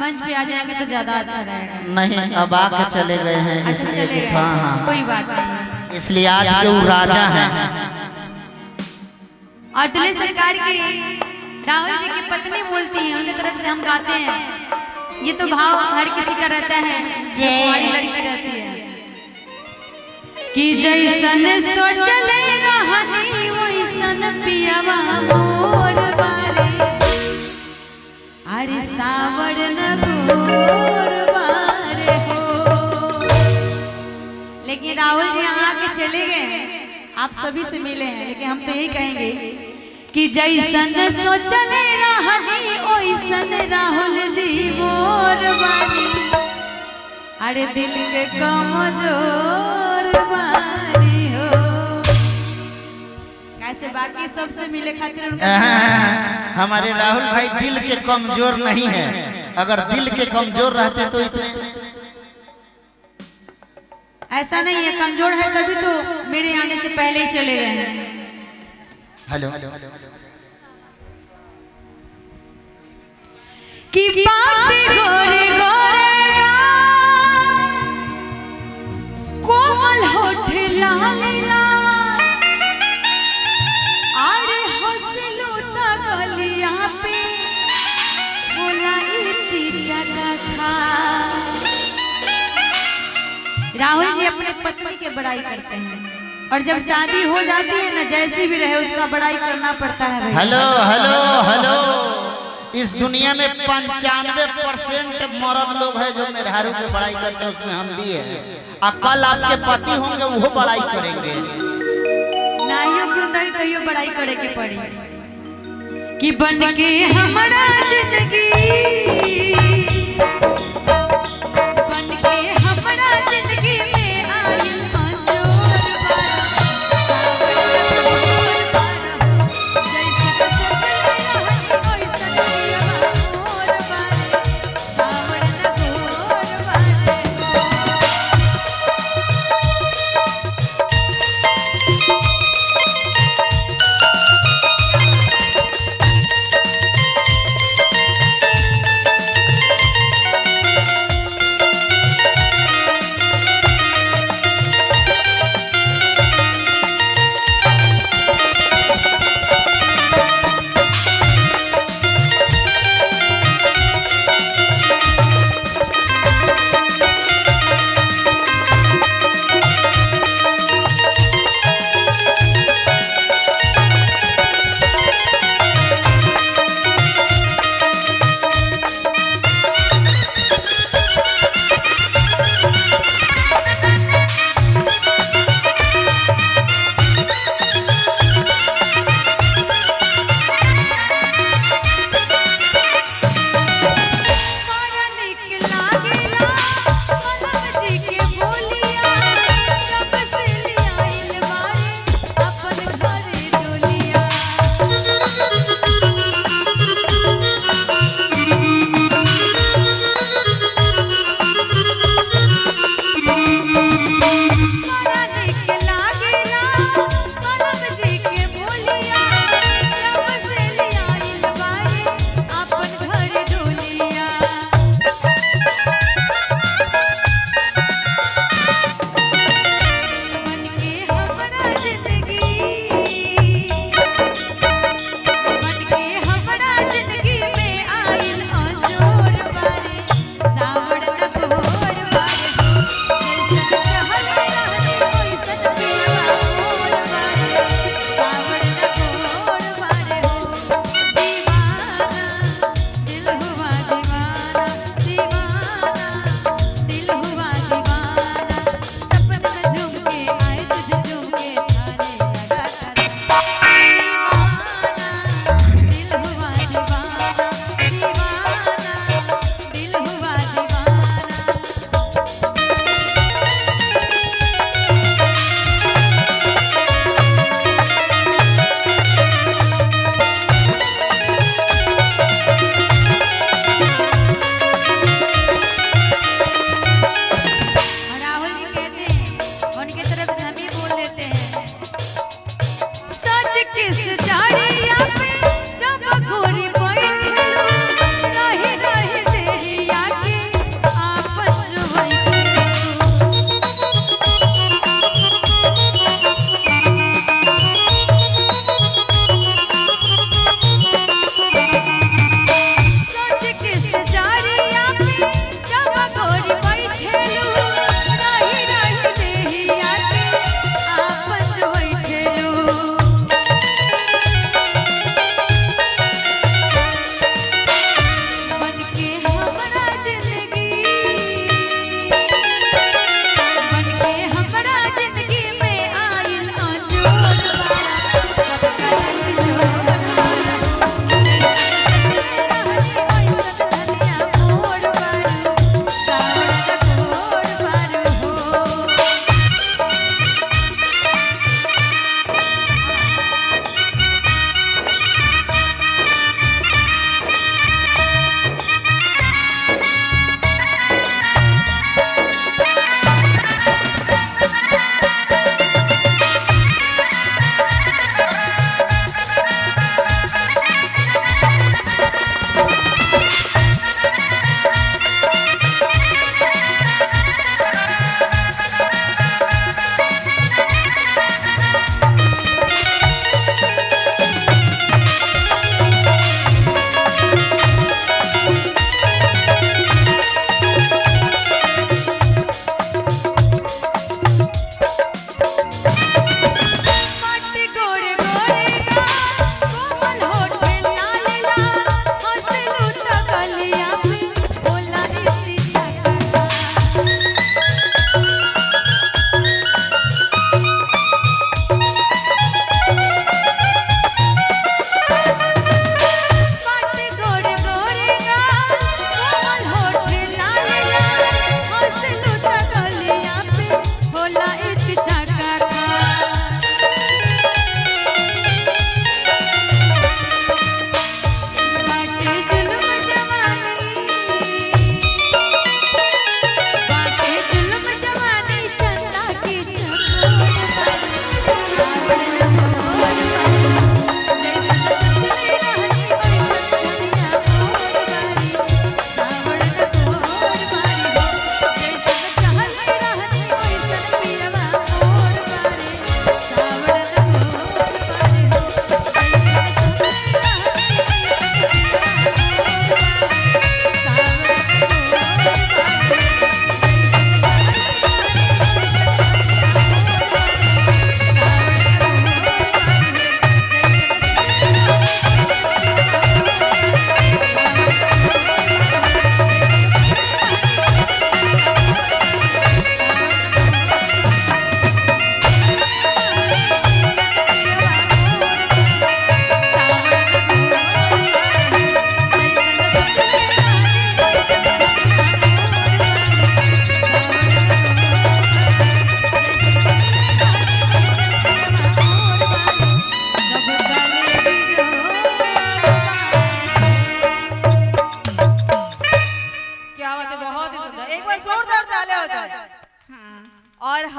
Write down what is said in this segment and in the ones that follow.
मंच पे आ जाएंगे तो ज्यादा अच्छा रहेगा। नहीं, अब आके चले गए हैं। अच्छा चले गए, हाँ हाँ, कोई बात नहीं। इसलिए आज के वो राजा हैं। और दिल्ली सरकार की राहुल जी की पत्नी बोलती हैं, उनकी तरफ से हम गाते हैं। ये तो भाव हर किसी का रहता है जो हमारी लड़की रहती है कि जैसन सोचले रहनी वैसन पियवा मोर बारे, अरे सावर न गोर बारे हो। लेकिन राहुल जी यहाँ के चले गए, आप सभी से मिले हैं, लेकिन हम तो यही कहेंगे कि जैसन सोचले रहनी ओइसन राहुल जी मोर बानी, अरे दिल के कमजोर बानी हो। कैसे बाकी सबसे मिले खातिर उनका हमारे राहुल भाई दिल के कमजोर नहीं है। अगर दिल के कमजोर रहते तो इतने ऐसा नहीं है, कमजोर है तभी तो मेरे आने से पहले ही चले गए हैं। हेलो कि बात गोरे गोरे कोमल होठ लाल लाल, अरे हंसलू त गलिया पे बोला इसी जगह था। राहुल जी अपने पत्नी के बड़ाई करते हैं और जब शादी हो जाती है ना, जैसी भी रहे उसका बड़ाई करना पड़ता है। हेलो हेलो हेलो, इस दुनिया में 95% मर्द लोग हैं जो मेहरारू की बड़ाई करते हैं, उसमें हम भी हैं। कल आपके पति होंगे वो बड़ाई करेंगे। नाइयों क्यों नहीं तो यो बड़ाई करे के पड़ी कि बन के हमारा जिंदगी, बन के हमारा जिंदगी में आयल अंजोर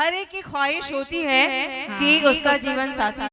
हर एक की ख्वाहिश होती है कि उसका जीवन साथी